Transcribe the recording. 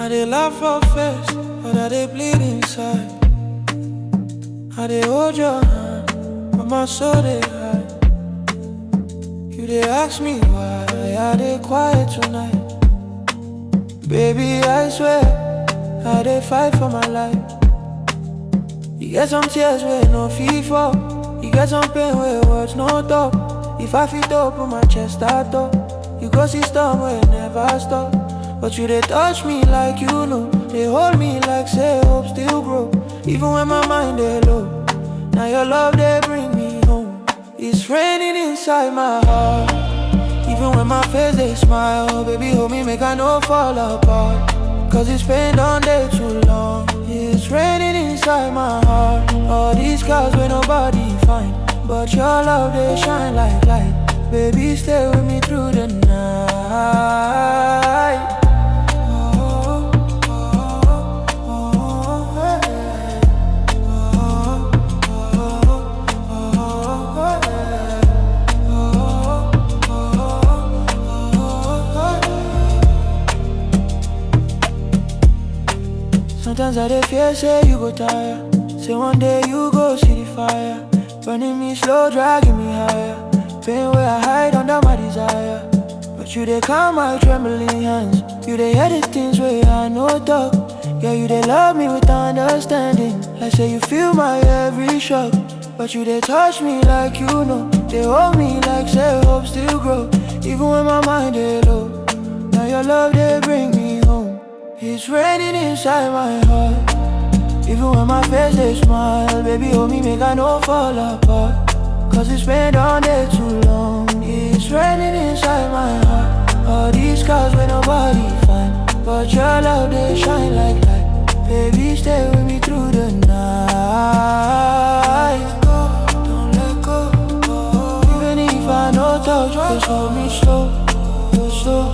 I dey laugh for face, but I dey bleed inside. I dey hold your hand, but my soul dey hide. You dey ask me why I dey quiet tonight. Baby, I swear, I dey fight for my life. You get some tears where no fit fall. You get some pain where words no talk. If I fit open my chest, I talk. You go see storm where it never stop. But you they touch me like you know. They hold me like say hope still grow. Even when my mind they low. Now your love they bring me home. It's raining inside my heart. Even when my face they smile. Baby hold me make I no fall apart. Cause it's pain done day too long. It's raining inside my heart. All these scars where nobody find. But your love they shine like light. Baby stay with me through the night. Sometimes I dey fear say you go tire. Say one day you go see the fire. Burning me slow, dragging me higher. Pain where I hide under my desire. But you dey calm my trembling hands. You dey hear the things where I no talk. Yeah, you dey love me with understanding. Like say you feel my every shock. But you dey touch me like you know. They hold me like say hope still grow. Even when my mind dey low. Now your love they bring me home. It's raining inside my heart. Even when my face they smile. Baby hold me make I no fall apart. Cause it's been on day too long. It's raining inside my heart. All these scars where nobody find. But your love they shine like light. Baby stay with me through the night. Don't let go. Even if I no touch, just hold me slow, slow.